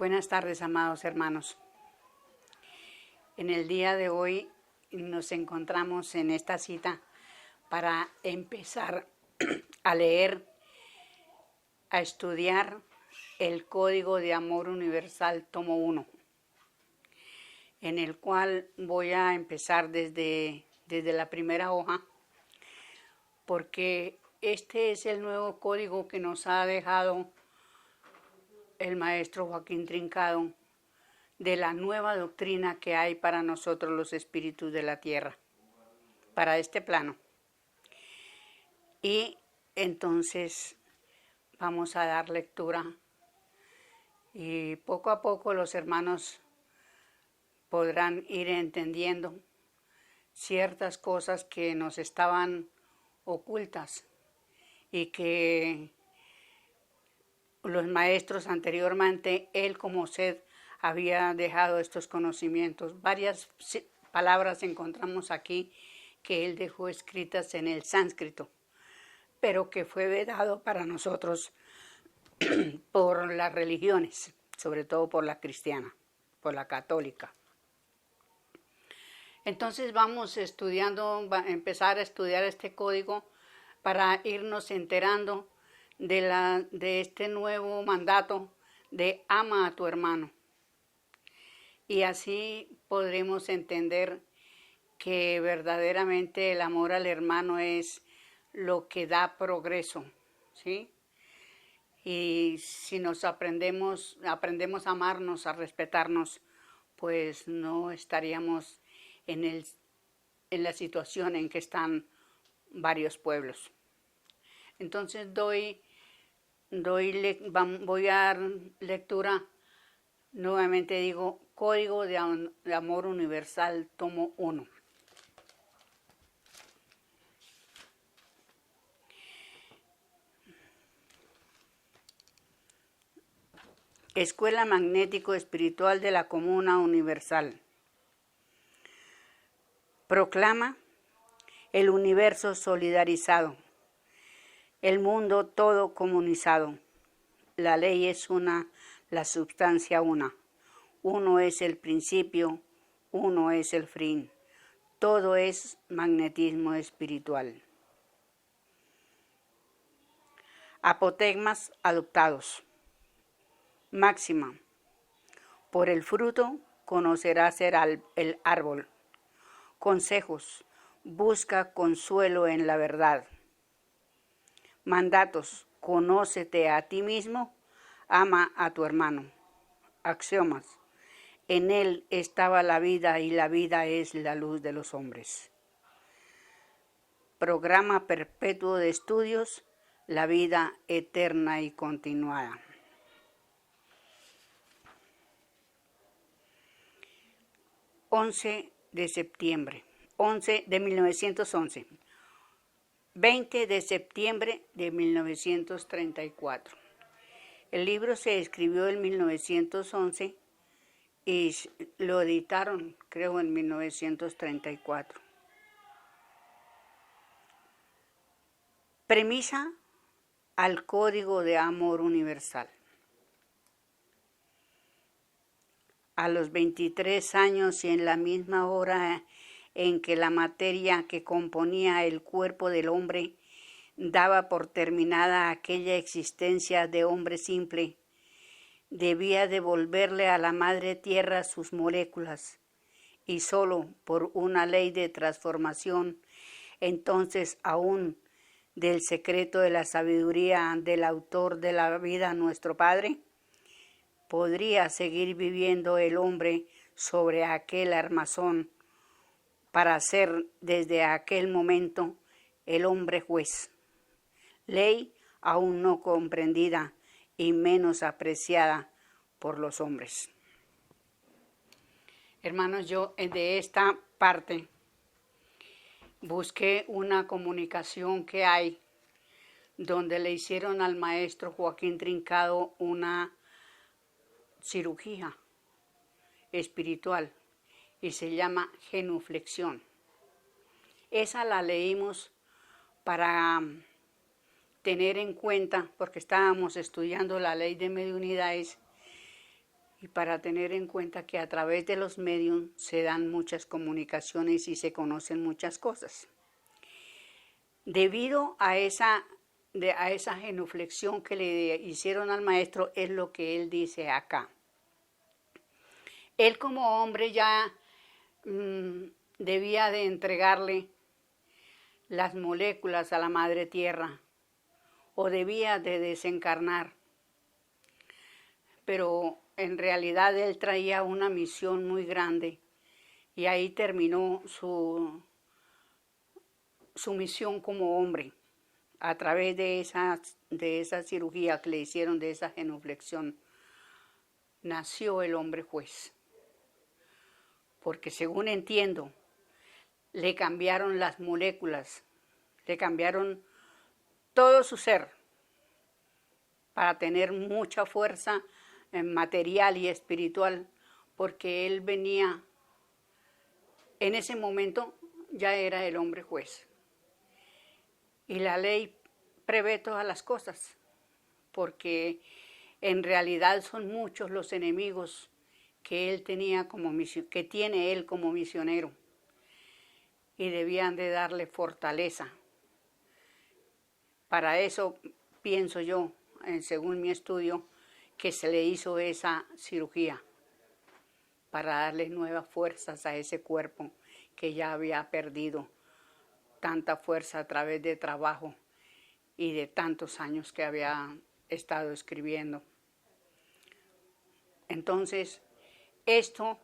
Buenas tardes, amados hermanos. En el día de hoy nos encontramos en esta cita para empezar a leer, a estudiar el Código de Amor Universal, tomo 1, en el cual voy a empezar desde la primera hoja, porque este es el nuevo código que nos ha dejado el maestro Joaquín Trincado, de la nueva doctrina que hay para nosotros los espíritus de la tierra, para este plano. Y entonces vamos a dar lectura y poco a poco los hermanos podrán ir entendiendo ciertas cosas que nos estaban ocultas y que los maestros anteriormente, él como sed, había dejado estos conocimientos. Varias palabras encontramos aquí que él dejó escritas en el sánscrito, pero que fue vedado para nosotros por las religiones, sobre todo por la cristiana, por la católica. Entonces vamos estudiando, a empezar a estudiar este código para irnos enterando de este nuevo mandato de ama a tu hermano. Y así podremos entender que verdaderamente el amor al hermano es lo que da progreso, ¿sí? Y si nos aprendemos a amarnos, a respetarnos, pues no estaríamos en la situación en que están varios pueblos. Entonces voy a dar lectura, nuevamente digo, Código de Amor Universal, tomo 1. Escuela Magnético Espiritual de la Comuna Universal. Proclama el universo solidarizado, el mundo todo comunizado. La ley es una, la substancia una. Uno es el principio, uno es el fin. Todo es magnetismo espiritual. Apotegmas adoptados. Máxima. Por el fruto conocerás el árbol. Consejos. Busca consuelo en la verdad. Mandatos. Conócete a ti mismo, ama a tu hermano. Axiomas. En él estaba la vida y la vida es la luz de los hombres. Programa perpetuo de estudios, la vida eterna y continuada. 11 de septiembre, 11 de 1911, 20 de septiembre de 1934. El libro se escribió en 1911 y lo editaron, creo, en 1934. Premisa al Código de Amor Universal. A los 23 años y en la misma hora en que la materia que componía el cuerpo del hombre daba por terminada aquella existencia de hombre simple, debía devolverle a la madre tierra sus moléculas, y sólo por una ley de transformación, entonces aún del secreto de la sabiduría del autor de la vida, nuestro Padre, podría seguir viviendo el hombre sobre aquel armazón para ser desde aquel momento el hombre juez, ley aún no comprendida y menos apreciada por los hombres. Hermanos, yo de esta parte busqué una comunicación que hay donde le hicieron al maestro Joaquín Trincado una cirugía espiritual y se llama genuflexión. Esa la leímos para tener en cuenta, porque estábamos estudiando la ley de mediunidades y para tener en cuenta que a través de los medios se dan muchas comunicaciones y se conocen muchas cosas. Debido a esa genuflexión que le hicieron al maestro, es lo que él dice acá. Él como hombre ya debía de entregarle las moléculas a la madre tierra, o debía de desencarnar, pero en realidad él traía una misión muy grande y ahí terminó su misión como hombre a través de esa cirugía que le hicieron, de esa genuflexión. Nació el hombre juez, porque según entiendo, le cambiaron las moléculas, le cambiaron todo su ser para tener mucha fuerza material y espiritual, porque él venía, en ese momento ya era el hombre juez. Y la ley prevé todas las cosas, porque en realidad son muchos los enemigos que él tenía que tiene él como misionero, y debían de darle fortaleza. Para eso pienso yo, según mi estudio, que se le hizo esa cirugía, para darle nuevas fuerzas a ese cuerpo que ya había perdido tanta fuerza a través de trabajo y de tantos años que había estado escribiendo. Entonces, esto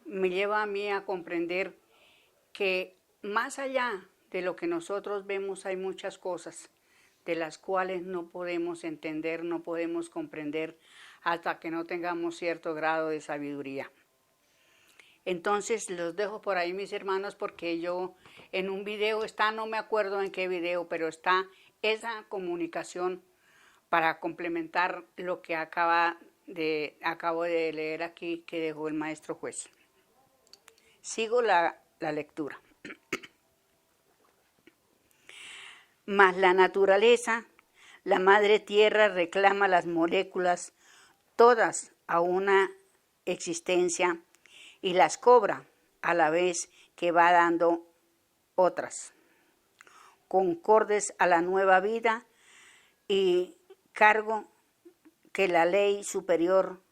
me lleva a mí a comprender que más allá de lo que nosotros vemos hay muchas cosas de las cuales no podemos entender, no podemos comprender hasta que no tengamos cierto grado de sabiduría. Entonces los dejo por ahí, mis hermanos, porque yo en un video está, no me acuerdo en qué video, pero está esa comunicación para complementar lo que acabo de leer aquí que dejó el maestro juez. Sigo la lectura. Mas la naturaleza, la madre tierra, reclama las moléculas todas a una existencia y las cobra a la vez que va dando otras, concordes a la nueva vida y cargo que la ley superior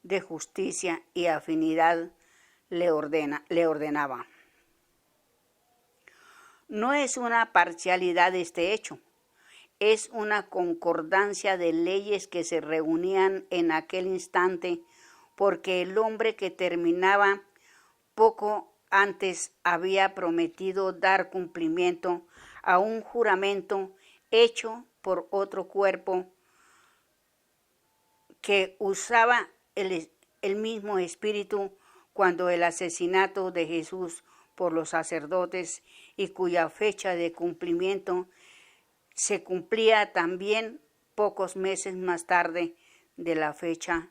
de justicia y afinidad le ordenaba. No es una parcialidad este hecho, es una concordancia de leyes que se reunían en aquel instante, porque el hombre que terminaba poco antes había prometido dar cumplimiento a un juramento hecho por otro cuerpo que usaba el mismo espíritu cuando el asesinato de Jesús por los sacerdotes, y cuya fecha de cumplimiento se cumplía también pocos meses más tarde de la fecha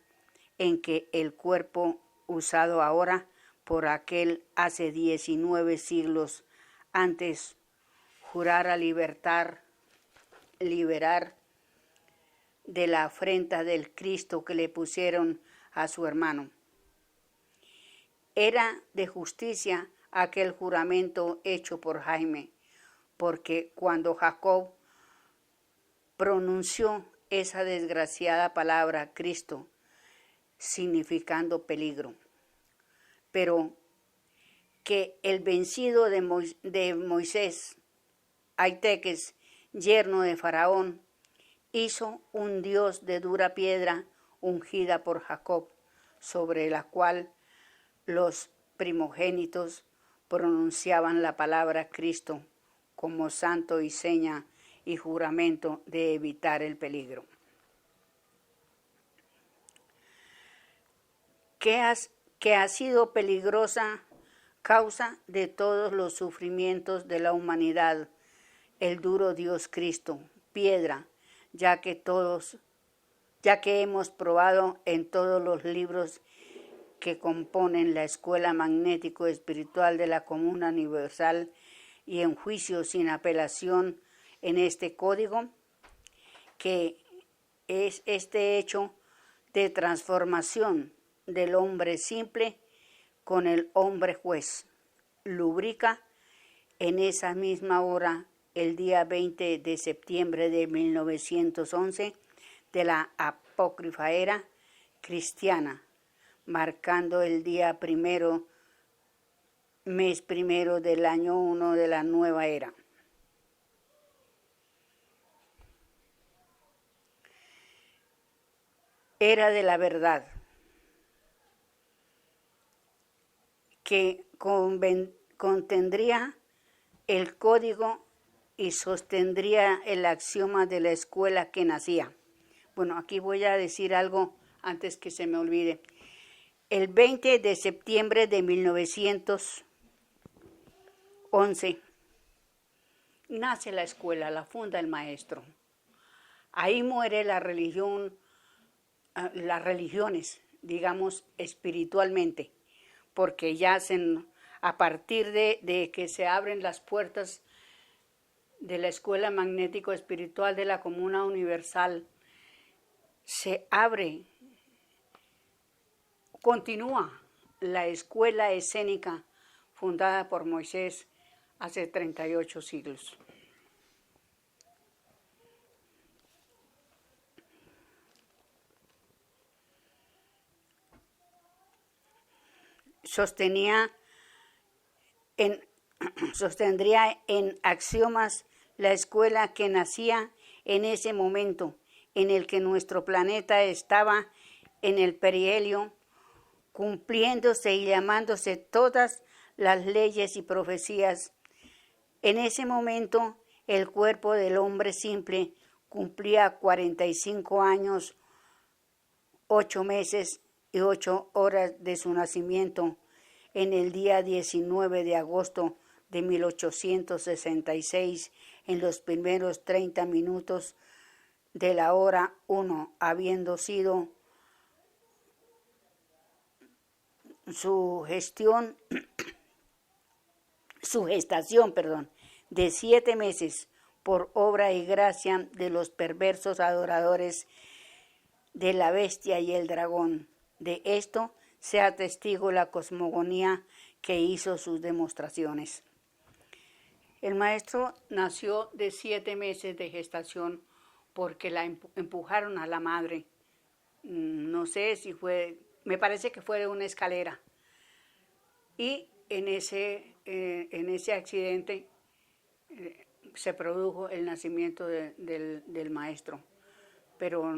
en que el cuerpo usado ahora por aquel hace 19 siglos antes jurara liberar de la afrenta del Cristo que le pusieron a su hermano. Era de justicia aquel juramento hecho por Jaime, porque cuando Jacob pronunció esa desgraciada palabra Cristo, significando peligro, pero que el vencido de Moisés, Aiteques, yerno de Faraón, hizo un dios de dura piedra ungida por Jacob, sobre la cual los primogénitos pronunciaban la palabra Cristo como santo y seña y juramento de evitar el peligro. Que ha sido peligrosa causa de todos los sufrimientos de la humanidad, el duro Dios Cristo, piedra, ya que hemos probado en todos los libros que componen la escuela magnético-espiritual de la Comuna Universal y en juicio sin apelación en este código, que es este hecho de transformación del hombre simple con el hombre juez. Lubrica en esa misma hora, el día 20 de septiembre de 1911, de la apócrifa era cristiana, marcando el día primero, mes primero del año 1 de la nueva era. Era de la verdad, que contendría el código y sostendría el axioma de la escuela que nacía. Bueno, aquí voy a decir algo antes que se me olvide. El 20 de septiembre de 1911 nace la escuela, la funda el maestro. Ahí muere la religión, las religiones, digamos, espiritualmente, porque ya a partir de que se abren las puertas de la Escuela Magnético Espiritual de la Comuna Universal, se abre, continúa la escuela escénica fundada por Moisés hace 38 siglos. Sostendría en axiomas la escuela que nacía en ese momento en el que nuestro planeta estaba en el perihelio, cumpliéndose y llamándose todas las leyes y profecías. En ese momento el cuerpo del hombre simple cumplía 45 años, 8 meses y 8 horas de su nacimiento en el día 19 de agosto de 1866, en los primeros 30 minutos de la hora 1, habiendo sido su gestación, de 7 meses por obra y gracia de los perversos adoradores de la bestia y el dragón. De esto sea testigo la cosmogonía que hizo sus demostraciones. El maestro nació de 7 meses de gestación porque la empujaron a la madre. No sé si fue, me parece que fue de una escalera. Y en ese accidente se produjo el nacimiento del maestro. Pero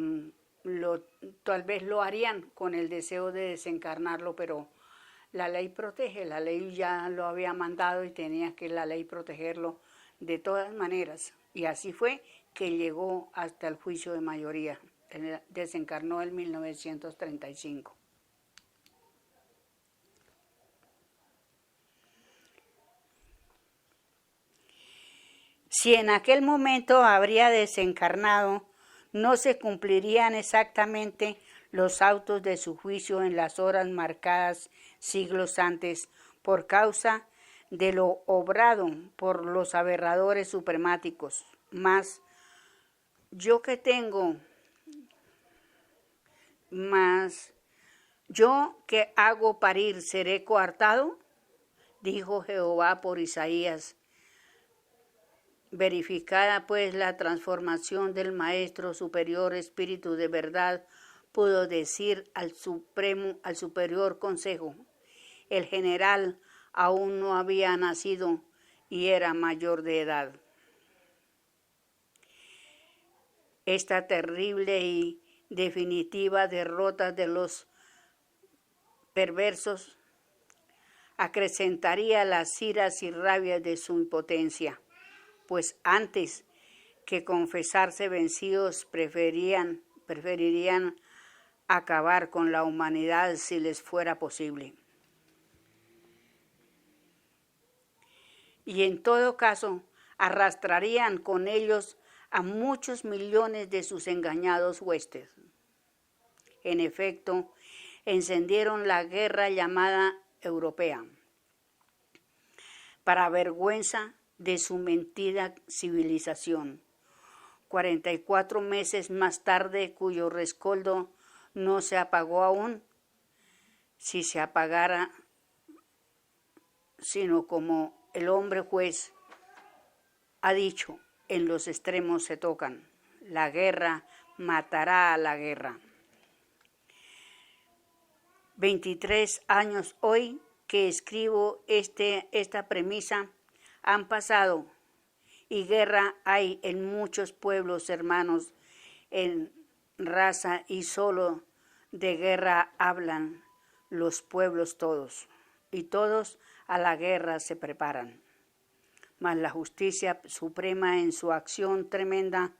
tal vez lo harían con el deseo de desencarnarlo, pero la ley protege, la ley ya lo había mandado y tenía que la ley protegerlo de todas maneras. Y así fue que llegó hasta el juicio de mayoría. Desencarnó en 1935. Si en aquel momento habría desencarnado, no se cumplirían exactamente los autos de su juicio en las horas marcadas siglos antes, por causa de lo obrado por los aberradores supremáticos. Mas, yo que hago parir, ¿seré coartado? Dijo Jehová por Isaías. Verificada pues la transformación del Maestro Superior Espíritu de verdad, pudo decir al Superior Consejo: el general aún no había nacido y era mayor de edad. Esta terrible y definitiva derrota de los perversos acrecentaría las iras y rabias de su impotencia, pues antes que confesarse vencidos preferirían acabar con la humanidad si les fuera posible. Y en todo caso arrastrarían con ellos a muchos millones de sus engañados huestes. En efecto, encendieron la guerra llamada europea, para vergüenza de su mentida civilización. 44 meses más tarde, cuyo rescoldo no se apagó aún. Si se apagara, sino como el hombre juez ha dicho, en los extremos se tocan. La guerra matará a la guerra. 23 años hoy que escribo esta premisa han pasado y guerra hay en muchos pueblos hermanos en raza y solo de guerra hablan los pueblos todos y todos a la guerra se preparan. Mas la justicia suprema en su acción tremenda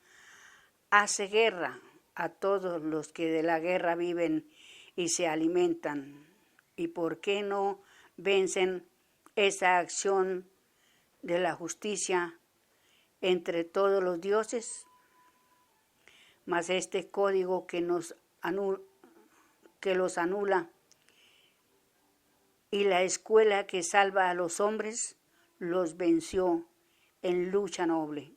hace guerra a todos los que de la guerra viven y se alimentan. ¿Y por qué no vencen esa acción de la justicia entre todos los dioses? Mas este código que los anula y la escuela que salva a los hombres los venció en lucha noble,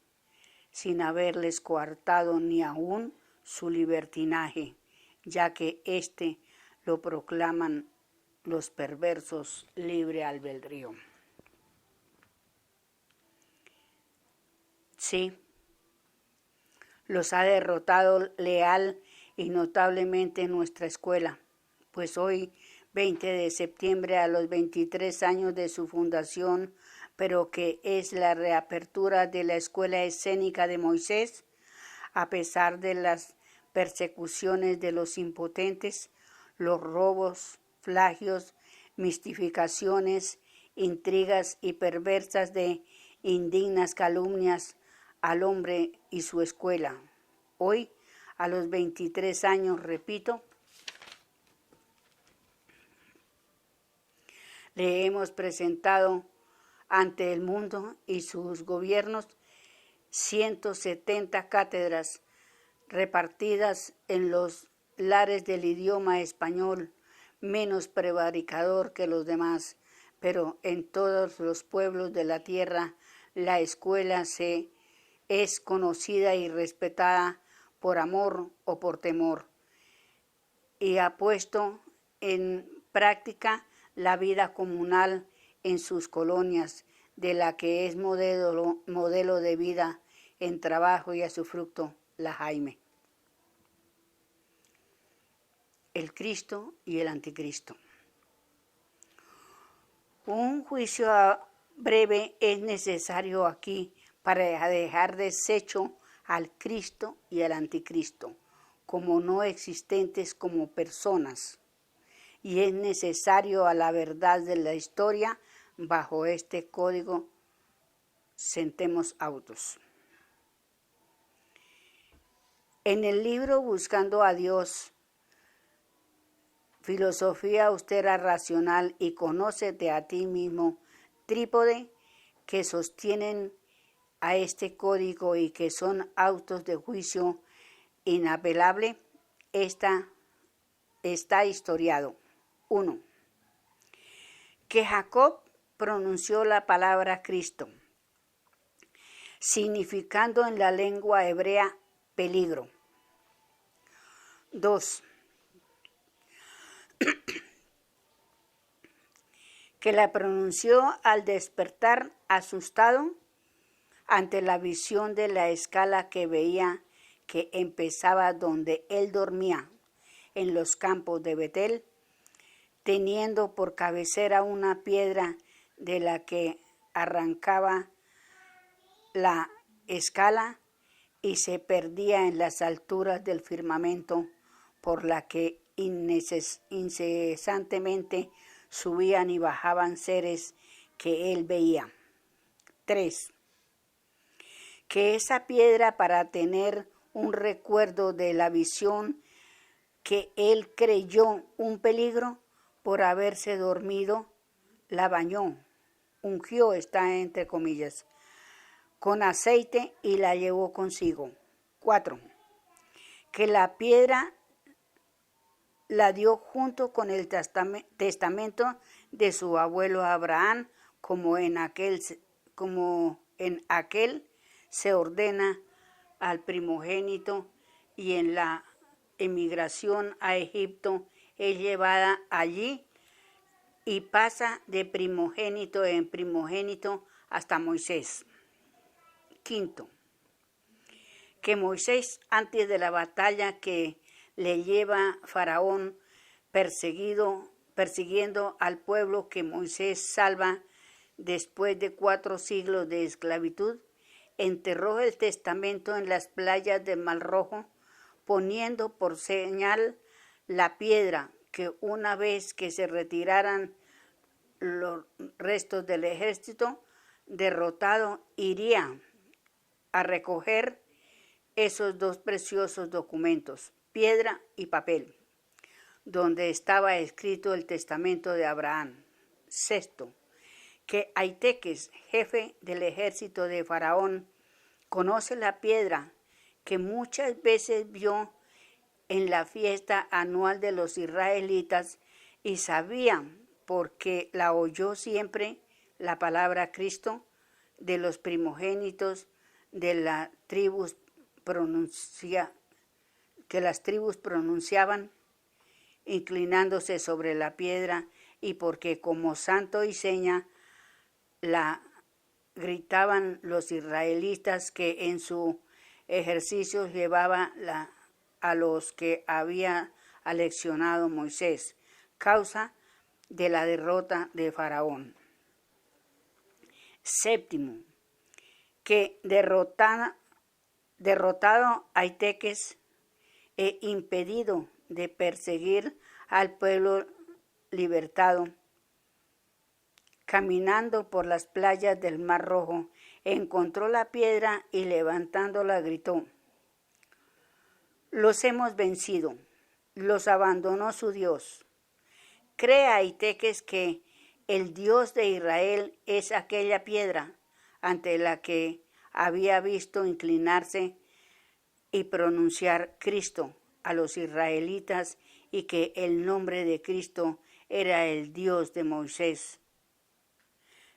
sin haberles coartado ni aún su libertinaje, ya que éste lo proclaman los perversos libre albedrío. Sí, los ha derrotado leal y notablemente nuestra escuela, pues hoy, 20 de septiembre, a los 23 años de su fundación, pero que es la reapertura de la escuela escénica de Moisés, a pesar de las persecuciones de los impotentes, los robos, flagios, mistificaciones, intrigas y perversas de indignas calumnias al hombre y su escuela. Hoy, a los 23 años, repito, le hemos presentado ante el mundo y sus gobiernos 170 cátedras repartidas en los lares del idioma español, menos prevaricador que los demás, pero en todos los pueblos de la tierra la escuela es conocida y respetada por amor o por temor, y ha puesto en práctica la vida comunal en sus colonias, de la que es modelo de vida en trabajo y a su fruto, la Jaime. El Cristo y el Anticristo. Un juicio breve es necesario aquí para dejar deshecho al Cristo y al Anticristo como no existentes como personas, y es necesario a la verdad de la historia. Bajo este código sentemos autos. En el libro Buscando a Dios, filosofía austera racional y conócete a ti mismo, trípode que sostienen a este código y que son autos de juicio inapelable, está historiado. 1. Que Jacob pronunció la palabra Cristo, significando en la lengua hebrea peligro. 2. Que la pronunció al despertar asustado ante la visión de la escala que veía que empezaba donde él dormía, en los campos de Betel, teniendo por cabecera una piedra de la que arrancaba la escala y se perdía en las alturas del firmamento, por la que incesantemente subían y bajaban seres que él veía. 3. Que esa piedra, para tener un recuerdo de la visión que él creyó un peligro por haberse dormido, la bañó, ungió, está entre comillas, con aceite y la llevó consigo. 4. Que la piedra la dio junto con el testamento de su abuelo Abraham, como en aquel se ordena al primogénito, y en la emigración a Egipto es llevada allí y pasa de primogénito en primogénito hasta Moisés. Quinto, que Moisés, antes de la batalla que le lleva Faraón persiguiendo al pueblo que Moisés salva después de 4 siglos de esclavitud, enterró el testamento en las playas del Mar Rojo, poniendo por señal la piedra que una vez que se retiraran los restos del ejército derrotado, iría a recoger esos 2 preciosos documentos, piedra y papel, donde estaba escrito el testamento de Abraham. Sexto, que Aiteques, jefe del ejército de Faraón, conoce la piedra que muchas veces vio en la fiesta anual de los israelitas y sabía, porque la oyó siempre, la palabra Cristo, de los primogénitos de las tribus que las tribus pronunciaban, inclinándose sobre la piedra, y porque como santo y seña la gritaban los israelitas que en su ejercicio llevaba a los que había aleccionado Moisés, causa de la derrota de Faraón. Séptimo, que derrotado Aiteques e impedido de perseguir al pueblo libertado, caminando por las playas del Mar Rojo, encontró la piedra y levantándola gritó: «Los hemos vencido». Los abandonó su Dios. Cree Aiteques que el Dios de Israel es aquella piedra ante la que había visto inclinarse y pronunciar Cristo a los israelitas, y que el nombre de Cristo era el Dios de Moisés.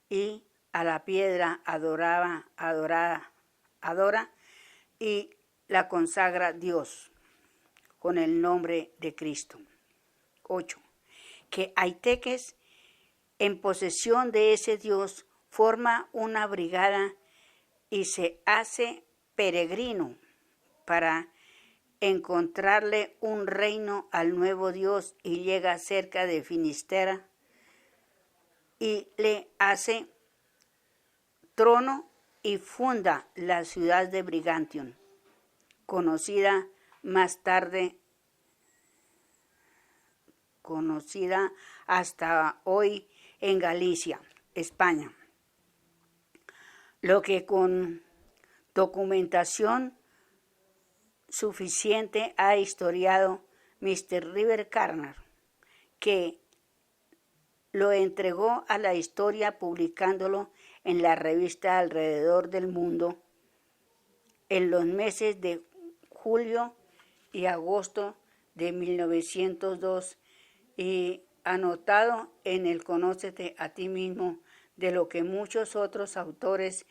Y a la piedra adora y la consagra Dios con el nombre de Cristo. 8. Que Aiteques, en posesión de ese Dios, forma una brigada y se hace peregrino para encontrarle un reino al nuevo Dios, y llega cerca de Finisterra y le hace trono y funda la ciudad de Brigantium, conocida hasta hoy en Galicia, España. Lo que con documentación suficiente ha historiado Mr. River Carner, que lo entregó a la historia publicándolo en la revista Alrededor del Mundo en los meses de julio y agosto de 1902, y anotado en el Conócete a ti mismo, de lo que muchos otros autores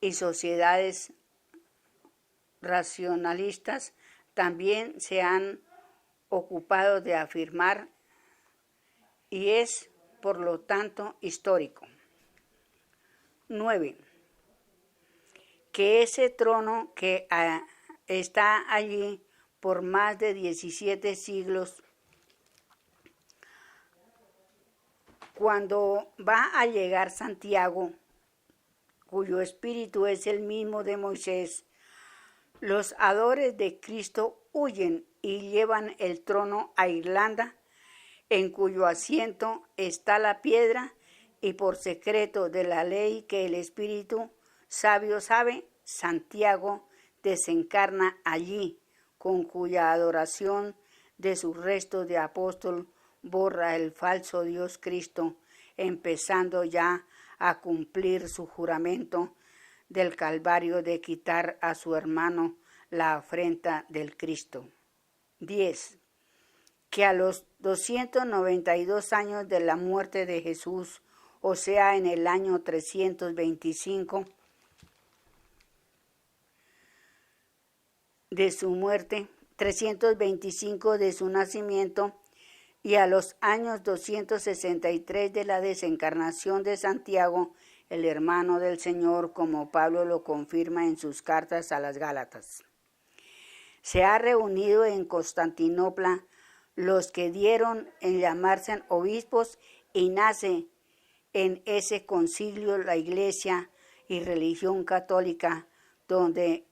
y sociedades racionalistas también se han ocupado de afirmar, y es, por lo tanto, histórico. 9. Que ese trono que está allí por más de 17 siglos, cuando va a llegar Santiago, cuyo espíritu es el mismo de Moisés, los adoradores de Cristo huyen y llevan el trono a Irlanda, en cuyo asiento está la piedra, y por secreto de la ley que el Espíritu sabio sabe, Santiago desencarna allí, con cuya adoración de sus restos de apóstol borra el falso Dios Cristo, empezando ya a cumplir su juramento del Calvario de quitar a su hermano la afrenta del Cristo. 10. Que a los 292 años de la muerte de Jesús, o sea, en el año 325 de su muerte, 325 de su nacimiento y a los años 263 de la desencarnación de Santiago, el hermano del Señor, como Pablo lo confirma en sus cartas a las Gálatas. Se ha reunido en Constantinopla los que dieron en llamarse obispos y nace en ese concilio la Iglesia y religión católica, donde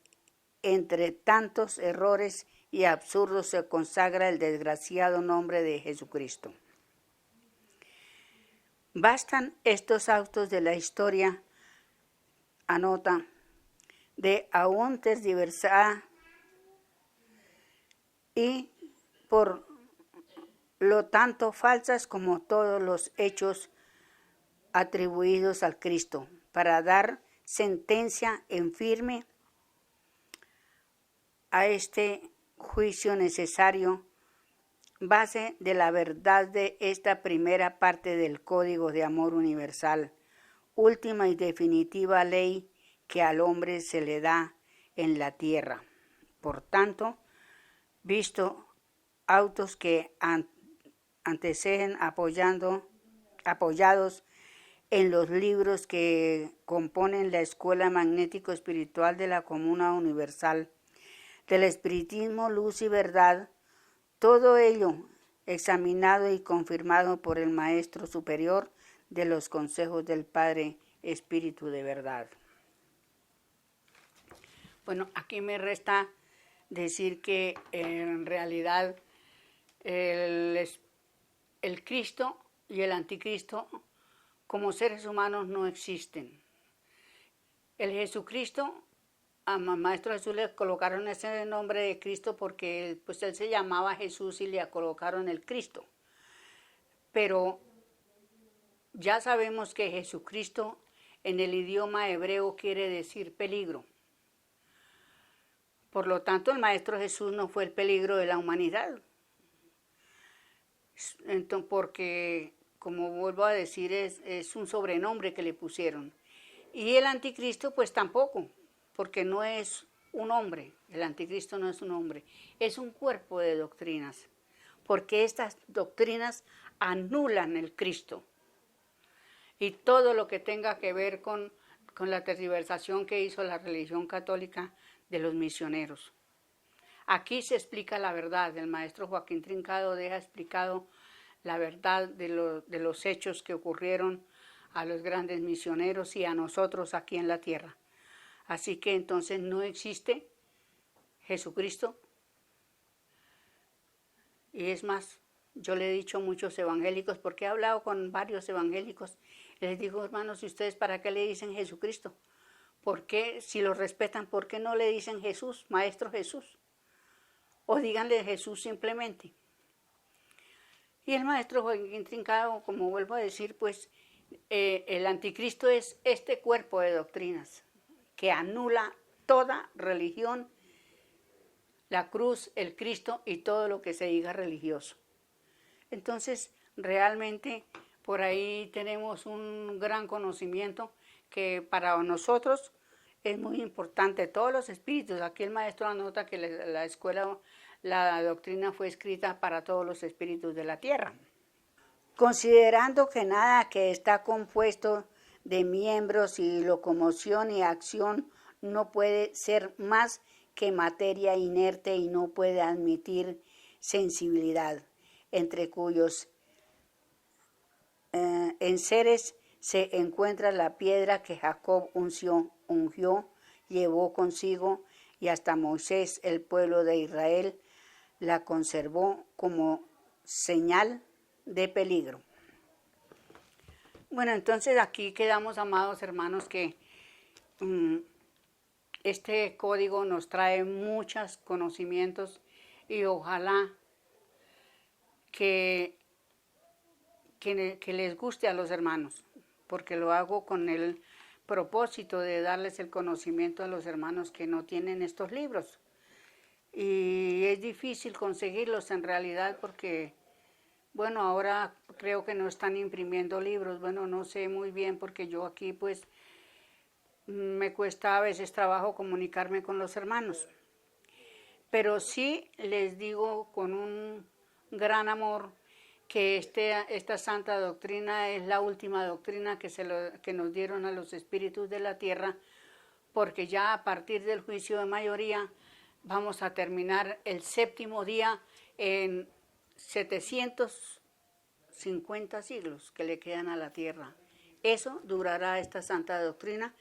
entre tantos errores y absurdos se consagra el desgraciado nombre de Jesucristo. Bastan estos autos de la historia, anota, de aún tergiversada y por lo tanto falsas como todos los hechos atribuidos al Cristo, para dar sentencia en firme a este juicio necesario, base de la verdad de esta primera parte del Código de Amor Universal, última y definitiva ley que al hombre se le da en la tierra. Por tanto, visto autos que anteceden apoyados en los libros que componen la Escuela Magnético-Espiritual de la Comuna Universal, del Espiritismo, Luz y Verdad, todo ello examinado y confirmado por el Maestro Superior de los consejos del Padre Espíritu de Verdad. Bueno, aquí me resta decir que en realidad el Cristo y el Anticristo como seres humanos no existen. El Jesucristo, a Maestro Jesús le colocaron ese nombre de Cristo porque pues él se llamaba Jesús y le colocaron el Cristo. Pero ya sabemos que Jesucristo en el idioma hebreo quiere decir peligro. Por lo tanto, el Maestro Jesús no fue el peligro de la humanidad. Entonces, porque, como vuelvo a decir, es un sobrenombre que le pusieron. Y el Anticristo, pues tampoco, porque no es un hombre. El Anticristo no es un hombre, es un cuerpo de doctrinas. Porque estas doctrinas anulan el Cristo. Y todo lo que tenga que ver con la tergiversación que hizo la religión católica de los misioneros. Aquí se explica la verdad. El maestro Joaquín Trincado deja explicado la verdad de los hechos que ocurrieron a los grandes misioneros y a nosotros aquí en la tierra. Así que entonces no existe Jesucristo. Y es más, yo le he dicho a muchos evangélicos, porque he hablado con varios evangélicos, les digo, hermanos, ¿y ustedes para qué le dicen Jesucristo? ¿Por qué, si lo respetan, por qué no le dicen Jesús, Maestro Jesús? O díganle Jesús simplemente. Y el maestro Joaquín Trincado, como vuelvo a decir, pues el Anticristo es este cuerpo de doctrinas que anula toda religión, la cruz, el Cristo y todo lo que se diga religioso. Entonces, realmente por ahí tenemos un gran conocimiento que para nosotros es muy importante. Todos los espíritus, aquí el maestro anota que la escuela, la doctrina fue escrita para todos los espíritus de la tierra. Considerando que nada que está compuesto de miembros y locomoción y acción no puede ser más que materia inerte y no puede admitir sensibilidad, entre cuyos enseres se encuentra la piedra que Jacob ungió, llevó consigo, y hasta Moisés, el pueblo de Israel, la conservó como señal de peligro. Bueno, entonces aquí quedamos, amados hermanos, que este código nos trae muchos conocimientos y ojalá que les guste a los hermanos, porque lo hago con el propósito de darles el conocimiento a los hermanos que no tienen estos libros. Y es difícil conseguirlos en realidad porque, bueno, ahora creo que no están imprimiendo libros. Bueno, no sé muy bien porque yo aquí pues me cuesta a veces trabajo comunicarme con los hermanos. Pero sí les digo con un gran amor que esta santa doctrina es la última doctrina que nos dieron a los espíritus de la tierra, porque ya a partir del juicio de mayoría vamos a terminar el séptimo día en 750 siglos que le quedan a la tierra. Eso durará esta santa doctrina,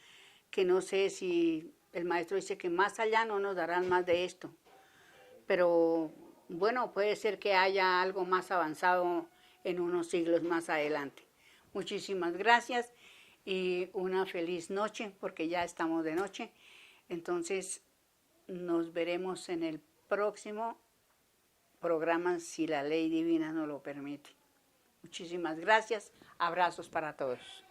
que no sé si el maestro dice que más allá no nos darán más de esto, pero bueno, puede ser que haya algo más avanzado en unos siglos más adelante. Muchísimas gracias y una feliz noche, porque ya estamos de noche. Entonces nos veremos en el próximo programa, si la ley divina nos lo permite. Muchísimas gracias. Abrazos para todos.